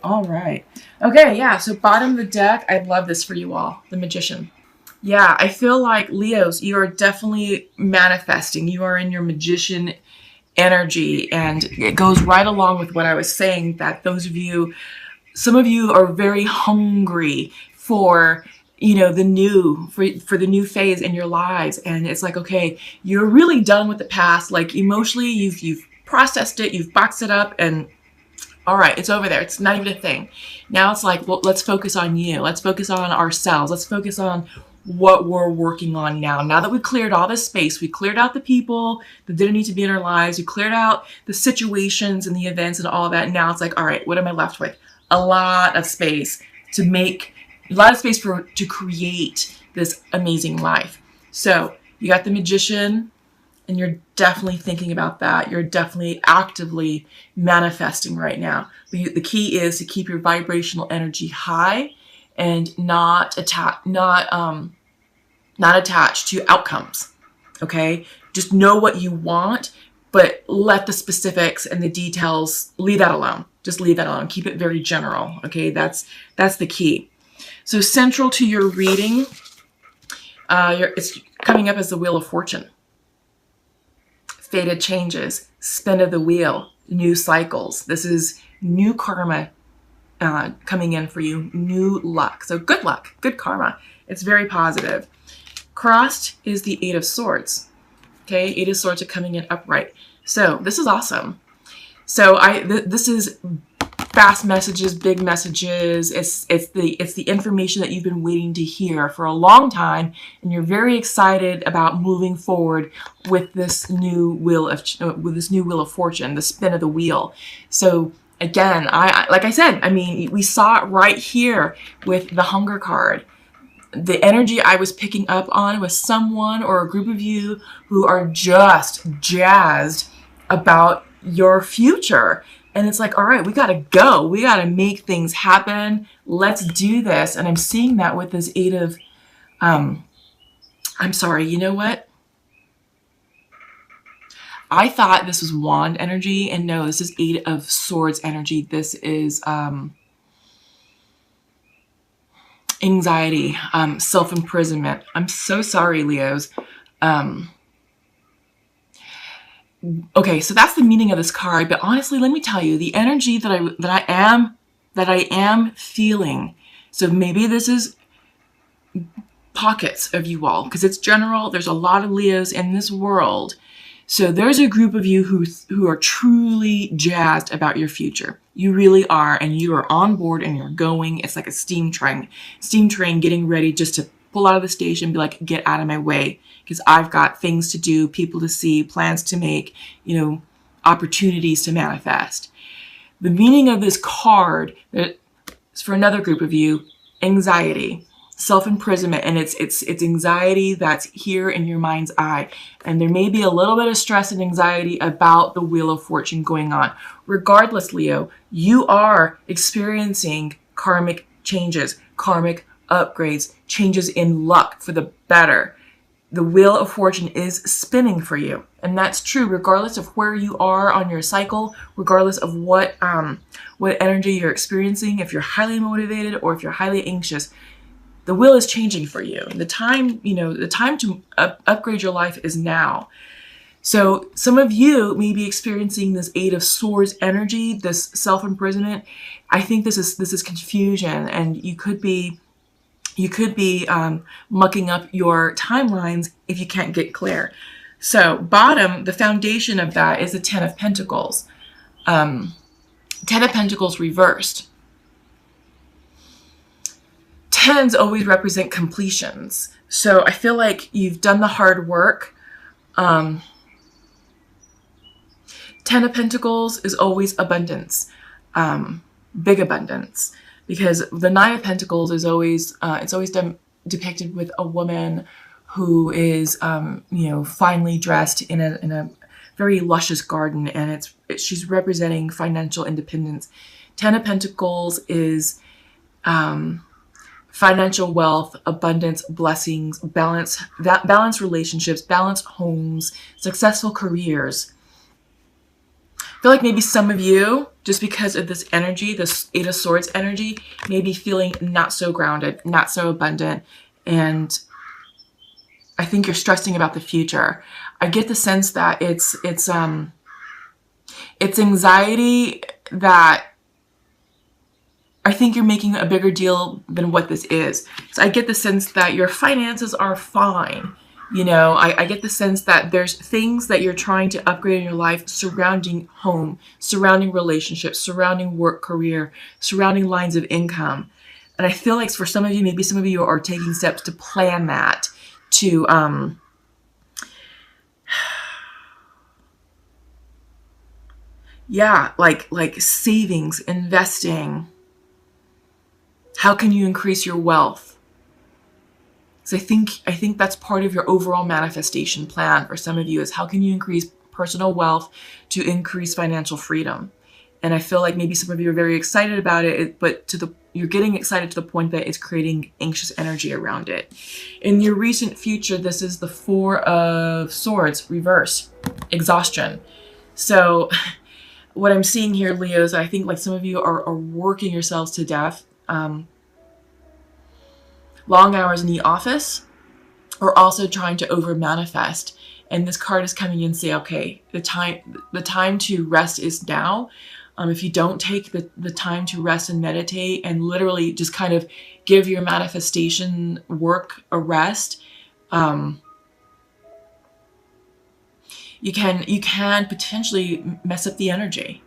All right. Okay, yeah, so bottom of the deck, I love this for you all, the Magician. Yeah, I feel like Leos, you are definitely manifesting. You are in your magician energy, and it goes right along with what I was saying, that those of you, some of you are very hungry for, the new, for the new phase in your lives. And it's like, okay, you're really done with the past. Like emotionally, you've processed it, you've boxed it up, and all right, it's over there. It's not even a thing. Now it's like, well, let's focus on you. Let's focus on ourselves. Let's focus on what we're working on now. Now that we cleared all this space, we cleared out the people that didn't need to be in our lives. We cleared out the situations and the events and all of that. Now it's like, all right, what am I left with? A lot of space to create this amazing life. So you got the Magician, and you're definitely thinking about that. You're definitely actively manifesting right now. But the key is to keep your vibrational energy high and not attached to outcomes. Okay? Just know what you want, but let the specifics and the details, leave that alone. Just leave that alone. Keep it very general. Okay? That's the key. So central to your reading, it's coming up as the Wheel of Fortune. Fated changes, spin of the wheel, new cycles. This is new karma coming in for you, new luck. So good luck, good karma. It's very positive. Crossed is the Eight of Swords. Okay, Eight of Swords are coming in upright. So this is awesome. So this is fast messages, big messages. It's the information that you've been waiting to hear for a long time, and you're very excited about moving forward with this new wheel of fortune, the spin of the wheel. So again, like I said, we saw it right here with the Hunger card. The energy I was picking up on was someone or a group of you who are just jazzed about your future. And it's like, all right, we got to go. We got to make things happen. Let's do this. And I'm seeing that with this Eight of, I'm sorry, you know what? I thought this was Wand energy, and no, this is Eight of Swords energy. This is anxiety, self-imprisonment. I'm so sorry, Leos. Okay, so that's the meaning of this card. But honestly, let me tell you, the energy that I am feeling. So maybe this is pockets of you all, because it's general. There's a lot of Leos in this world. So there's a group of you who are truly jazzed about your future. You really are, and you are on board and you're going. It's like a steam train getting ready just to pull out of the station and be like, get out of my way, because I've got things to do, people to see, plans to make, opportunities to manifest. The meaning of this card is for another group of you, anxiety, self-imprisonment, and it's anxiety that's here in your mind's eye. And there may be a little bit of stress and anxiety about the Wheel of Fortune going on. Regardless, Leo, you are experiencing karmic changes, karmic upgrades, changes in luck for the better. The Wheel of Fortune is spinning for you. And that's true regardless of where you are on your cycle, regardless of what energy you're experiencing, if you're highly motivated or if you're highly anxious. The wheel is changing for you. The time to upgrade your life is now. So some of you may be experiencing this Eight of Swords energy, this self-imprisonment. I think this is confusion, and you could be mucking up your timelines if you can't get clear. So bottom, the foundation of that is the Ten of Pentacles. Ten of Pentacles reversed. Tens always represent completions. So I feel like you've done the hard work. Ten of Pentacles is always abundance, big abundance, because the Nine of Pentacles is always depicted with a woman who is finely dressed in a very luscious garden, and she's representing financial independence. Ten of Pentacles is financial wealth, abundance, blessings, balance relationships, balanced homes, successful careers. I feel like maybe some of you, just because of this energy, this Eight of Swords energy, may be feeling not so grounded, not so abundant, and I think you're stressing about the future. I get the sense that it's anxiety that I think you're making a bigger deal than what this is. So I get the sense that your finances are fine. You know, I get the sense that there's things that you're trying to upgrade in your life surrounding home, surrounding relationships, surrounding work, career, surrounding lines of income. And I feel like for some of you, maybe some of you are taking steps to plan that, to yeah, like savings, investing. How can you increase your wealth? So I think that's part of your overall manifestation plan for some of you, is how can you increase personal wealth to increase financial freedom? And I feel like maybe some of you are very excited about it, but you're getting excited to the point that it's creating anxious energy around it. In your recent future, this is the Four of Swords, reverse, exhaustion. So what I'm seeing here, Leos, I think like some of you are working yourselves to death. Long hours in the office, or also trying to over manifest. And this card is coming in and say, okay, the time to rest is now. If you don't take the time to rest and meditate and literally just kind of give your manifestation work a rest, you can potentially mess up the energy.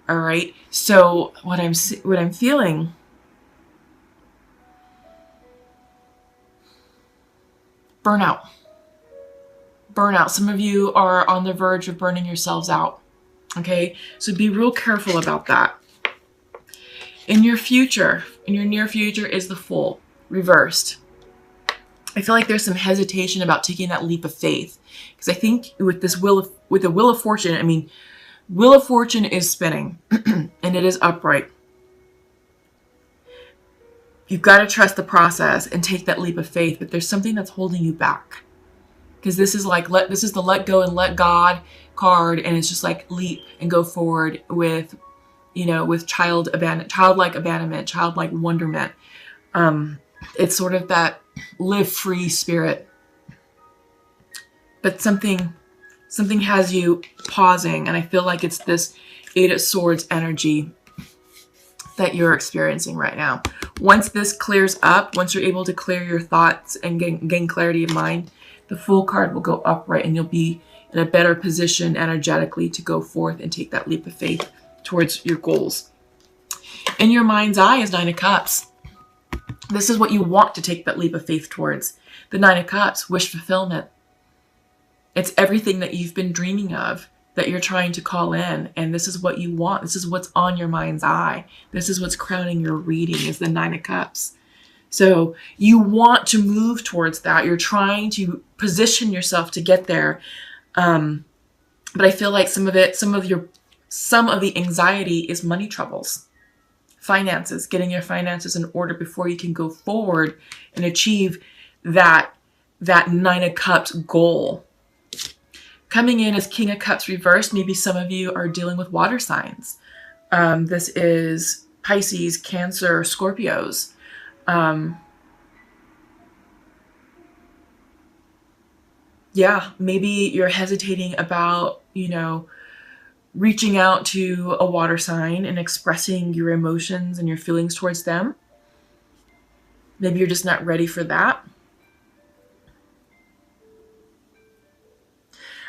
All right. So what I'm feeling, burnout. Some of you are on the verge of burning yourselves out. Okay, so be real careful about that. In your near future is the Fool, reversed. I feel like there's some hesitation about taking that leap of faith, because I think with the Wheel of Fortune, I mean, Wheel of Fortune is spinning and it is upright. You've got to trust the process and take that leap of faith, but there's something that's holding you back. Because this is the let go and let God card, and it's just like leap and go forward with, with childlike abandonment, childlike wonderment. It's sort of that live free spirit. But something has you pausing, and I feel like it's this Eight of Swords energy that you're experiencing right now. Once this clears up, once you're able to clear your thoughts and gain clarity of mind, the Fool card will go upright, and you'll be in a better position energetically to go forth and take that leap of faith towards your goals. In your mind's eye is Nine of Cups. This is what you want to take that leap of faith towards. The Nine of Cups, wish fulfillment. It's everything that you've been dreaming of that you're trying to call in, and this is what you want. This is what's on your mind's eye. This is what's crowning your reading, is the Nine of Cups. So you want to move towards that. You're trying to position yourself to get there. But I feel like some of the anxiety is money troubles, finances, getting your finances in order before you can go forward and achieve that Nine of Cups goal. Coming in as King of Cups reversed, maybe some of you are dealing with water signs. This is Pisces, Cancer, Scorpios. Yeah, maybe you're hesitating about, reaching out to a water sign and expressing your emotions and your feelings towards them. Maybe you're just not ready for that.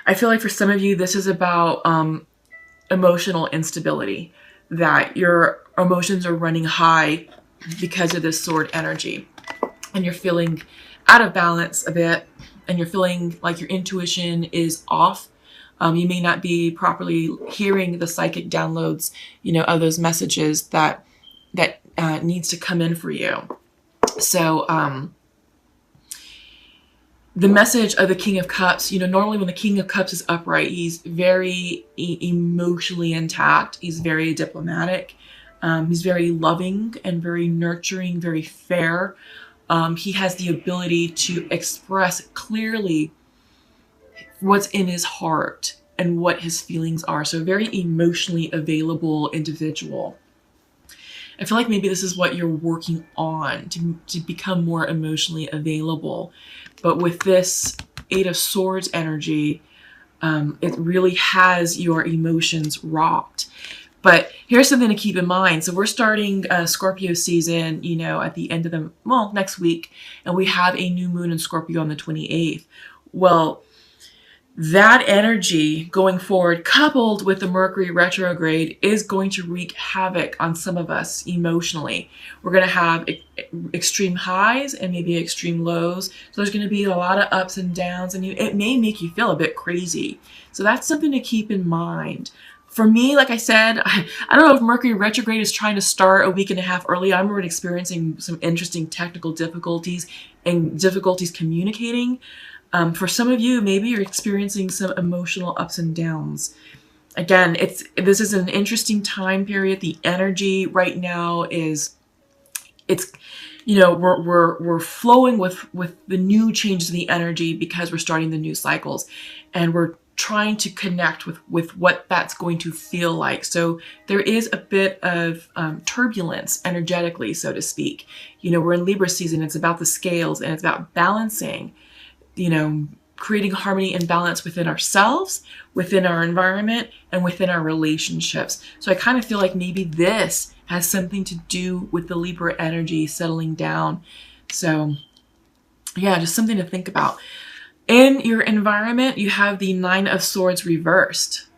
I feel like for some of you, this is about emotional instability, that your emotions are running high because of this sword energy, and you're feeling out of balance a bit, and you're feeling like your intuition is off. You may not be properly hearing the psychic downloads, of those messages that needs to come in for you. So the message of the King of Cups, normally when the King of Cups is upright, he's very emotionally intact. He's very diplomatic. He's very loving and very nurturing, very fair. He has the ability to express clearly what's in his heart. what his feelings are. So a very emotionally available individual. I feel like maybe this is what you're working on, to become more emotionally available. But with this Eight of Swords energy, it really has your emotions rocked. But here's something to keep in mind. So we're starting Scorpio season, you know, at the end of next week. And we have a new moon in Scorpio on the 28th. Well, that energy going forward, coupled with the Mercury retrograde, is going to wreak havoc on some of us emotionally. We're going to have extreme highs and maybe extreme lows. So there's going to be a lot of ups and downs, and it may make you feel a bit crazy. So that's something to keep in mind. For me, like I said, I don't know if Mercury retrograde is trying to start a week and a half early. I'm already experiencing some interesting technical difficulties and difficulties communicating. For some of you, maybe you're experiencing some emotional ups and downs. Again, this is an interesting time period. The energy right now is, you know, we're flowing with the new changes in the energy because we're starting the new cycles, and we're trying to connect with what that's going to feel like. So there is a bit of turbulence energetically, so to speak. You know, we're in Libra season. It's about the scales, and it's about balancing, you know, creating harmony and balance within ourselves, within our environment, and within our relationships. So I kind of feel like maybe this has something to do with the Libra energy settling down. So yeah, just something to think about. In your environment, you have the Nine of Swords reversed,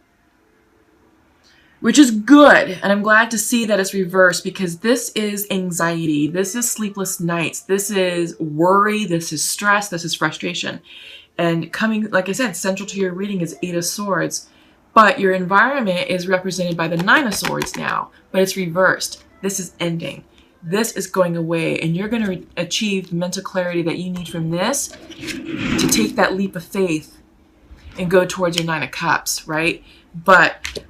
which is good. And I'm glad to see that it's reversed, because this is anxiety. This is sleepless nights. This is worry. This is stress. This is frustration. And coming, like I said, central to your reading is Eight of Swords. But your environment is represented by the Nine of Swords now, but it's reversed. This is ending. This is going away, and you're going to achieve the mental clarity that you need from this to take that leap of faith and go towards your Nine of Cups, right? But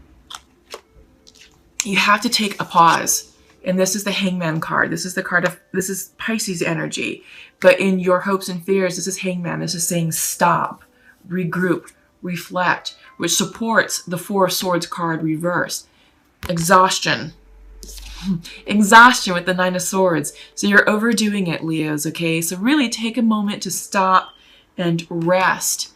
you have to take a pause. And this is the Hangman card. This is the card of, this is Pisces energy. But in your hopes and fears, this is Hangman. This is saying stop, regroup, reflect, which supports the Four of Swords card reversed. Exhaustion. Exhaustion with the Nine of Swords. So you're overdoing it, Leos, okay? So really take a moment to stop and rest.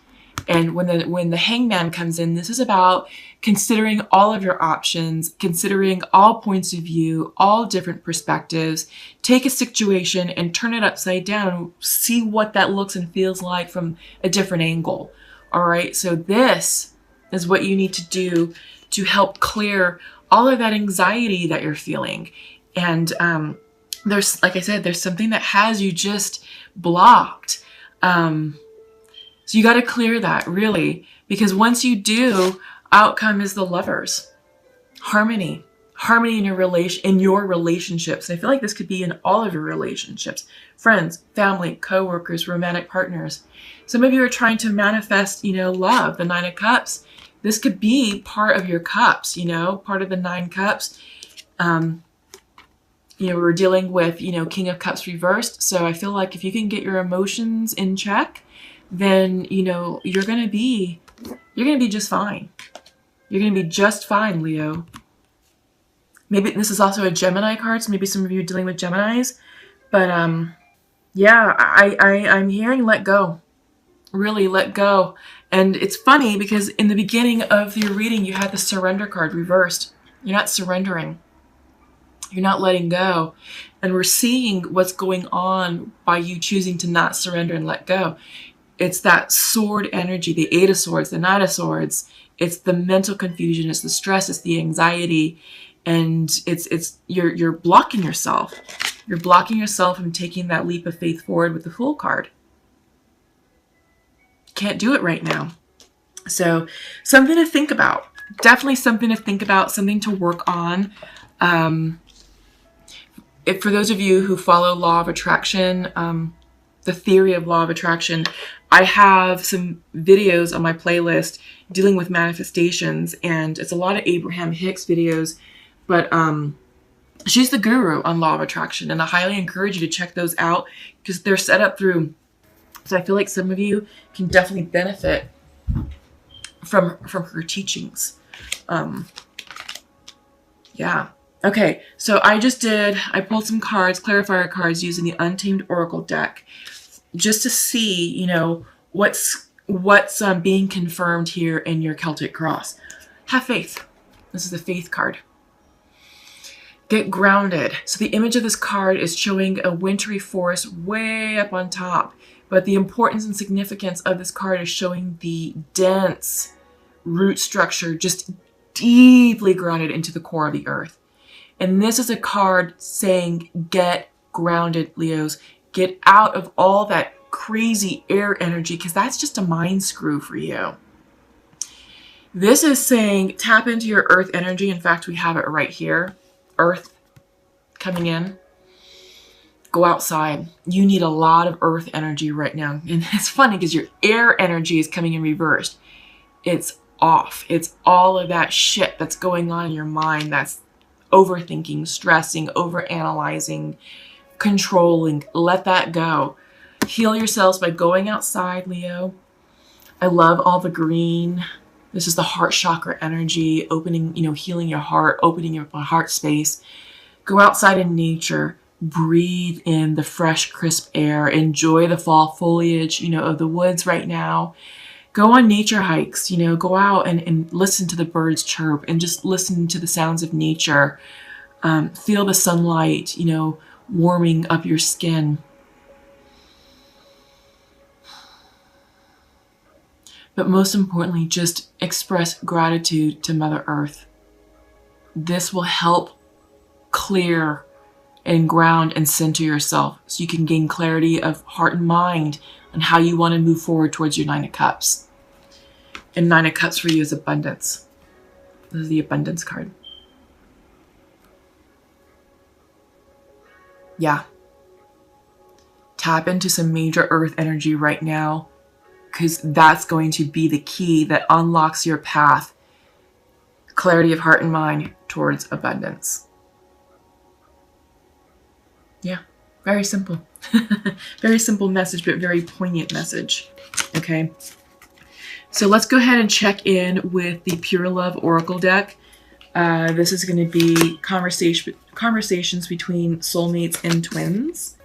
And when the Hangman comes in, this is about considering all of your options, considering all points of view, all different perspectives. Take a situation and turn it upside down. See what that looks and feels like from a different angle. All right, so this is what you need to do to help clear all of that anxiety that you're feeling. And there's, like I said, there's something that has you just blocked. So you got to clear that, really, because once you do, outcome is the Lovers. Harmony in your relationships. And I feel like this could be in all of your relationships: friends, family, co-workers, romantic partners. Some of you are trying to manifest, you know, love, the Nine of Cups. This could be part of your cups, you know, part of the 9 cups. You know, we're dealing with, you know, King of Cups reversed. So I feel like if you can get your emotions in check, then, you know, you're going to be just fine. You're going to be just fine, Leo. Maybe this is also a Gemini card, so maybe some of you are dealing with Geminis. But yeah, I'm hearing let go. Really let go. And it's funny because in the beginning of your reading, you had the Surrender card reversed. You're not surrendering. You're not letting go. And we're seeing what's going on by you choosing to not surrender and let go. It's that sword energy, the Eight of Swords, the Nine of Swords. It's the mental confusion, it's the stress, it's the anxiety, and you're blocking yourself. You're blocking yourself from taking that leap of faith forward with the Fool card. Can't do it right now. So something to think about. Definitely something to think about, something to work on. For those of you who follow Law of Attraction, the theory of Law of Attraction, I have some videos on my playlist dealing with manifestations, and it's a lot of Abraham Hicks videos, but she's the guru on Law of Attraction, and I highly encourage you to check those out because they're set up through. So I feel like some of you can definitely benefit from her teachings. Yeah. Okay, so I pulled some cards, clarifier cards, using the Untamed Oracle deck, just to see, you know, what's being confirmed here in your Celtic cross. Have faith. This is the faith card. Get grounded. So the image of this card is showing a wintry forest way up on top, but the importance and significance of this card is showing the dense root structure just deeply grounded into the core of the earth. And this is a card saying, get grounded, Leos. Get out of all that crazy air energy, because that's just a mind screw for you. This is saying, tap into your earth energy. In fact, we have it right here. Earth coming in. Go outside. You need a lot of earth energy right now. And it's funny because your air energy is coming in reversed. It's off. It's all of that shit that's going on in your mind, that's overthinking, stressing, overanalyzing, controlling. Let that go. Heal yourselves by going outside, Leo. I love all the green. This is the heart chakra energy, opening, you know, healing your heart, opening your heart space. Go outside in nature. Breathe in the fresh, crisp air. Enjoy the fall foliage, you know, of the woods right now. Go on nature hikes, you know, go out and listen to the birds chirp and just listen to the sounds of nature. Feel the sunlight, you know, warming up your skin. But most importantly, just express gratitude to Mother Earth. This will help clear and ground and center yourself so you can gain clarity of heart and mind on how you want to move forward towards your Nine of Cups. And Nine of Cups for you is abundance. This is the abundance card. Yeah. Tap into some major earth energy right now, because that's going to be the key that unlocks your path, clarity of heart and mind towards abundance. Yeah, very simple. Very simple message, but very poignant message. Okay. So let's go ahead and check in with the Pure Love Oracle deck. This is going to be conversations between soulmates and twins.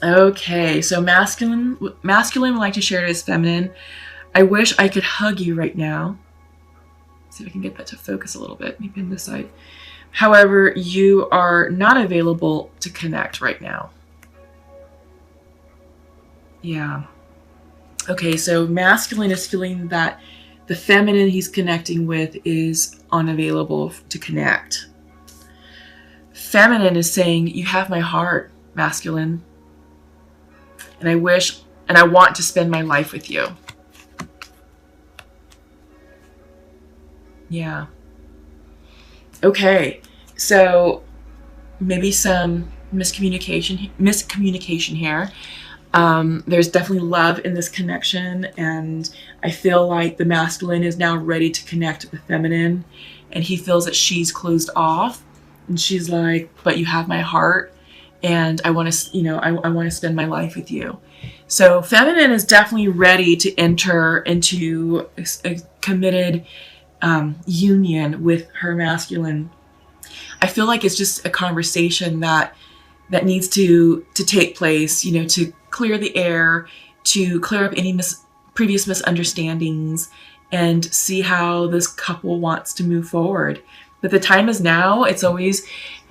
Okay, so masculine would like to share to his feminine. I wish I could hug you right now. See if I can get that to focus a little bit, maybe on this side. However, you are not available to connect right now. Yeah. Okay, so masculine is feeling that the feminine he's connecting with is unavailable to connect. Feminine is saying, you have my heart, masculine. And I wish, and I want to spend my life with you. Yeah. Okay, so maybe some miscommunication here. There's definitely love in this connection, and I feel like the masculine is now ready to connect with the feminine, and he feels that she's closed off, and she's like, but you have my heart, and I want to, you know, I want to spend my life with you. So feminine is definitely ready to enter into a committed union with her masculine. I feel like it's just a conversation that needs to take place, you know, to clear the air, to clear up any previous misunderstandings, and see how this couple wants to move forward. But the time is now. It's always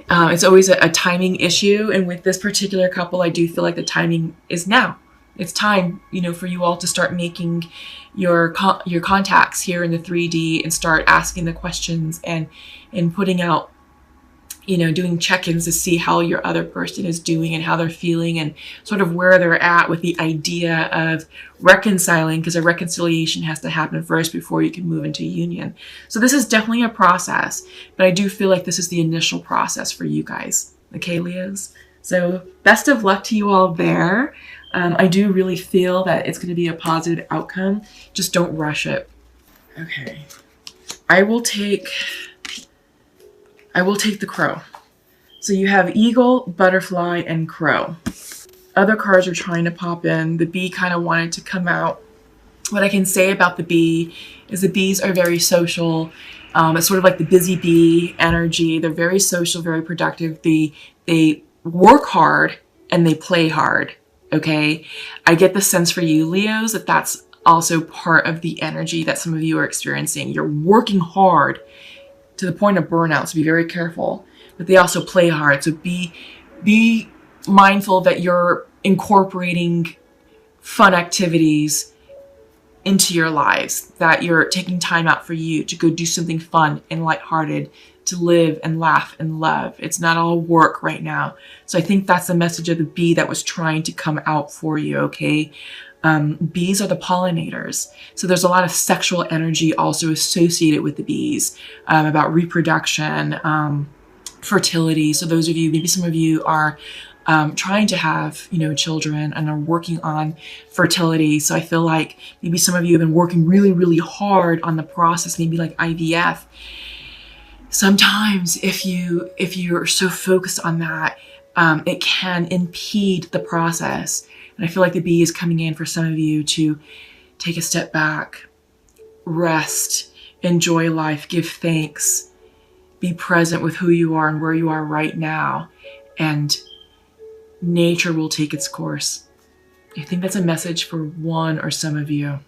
a timing issue, and with this particular couple, I do feel like the timing is now. It's time, you know, for you all to start making your contacts here in the 3D and start asking the questions and putting out, you know, doing check-ins to see how your other person is doing and how they're feeling and sort of where they're at with the idea of reconciling, because a reconciliation has to happen first before you can move into union. So this is definitely a process, but I do feel like this is the initial process for you guys. Okay, Leos? So best of luck to you all there. I do really feel that it's going to be a positive outcome. Just don't rush it. Okay. I will take the crow. So you have eagle, butterfly, and crow. Other cards are trying to pop in. The bee kind of wanted to come out. What I can say about the bee is the bees are very social. It's sort of like the busy bee energy. They're very social, very productive. They work hard and they play hard. Okay, I get the sense for you, Leos, that that's also part of the energy that some of you are experiencing. You're working hard to the point of burnout, so be very careful. But they also play hard, so be mindful that you're incorporating fun activities into your lives, that you're taking time out for you to go do something fun and lighthearted, to live and laugh and love. It's not all work right now. So I think that's the message of the bee that was trying to come out for you, okay? Bees are the pollinators. So there's a lot of sexual energy also associated with the bees, about reproduction, fertility. So those of you, maybe some of you are trying to have, children and are working on fertility. So I feel like maybe some of you have been working really, really hard on the process, maybe like IVF. Sometimes if you're so focused on that, it can impede the process. And I feel like the bee is coming in for some of you to take a step back, rest, enjoy life, give thanks, be present with who you are and where you are right now, and nature will take its course. I think that's a message for one or some of you.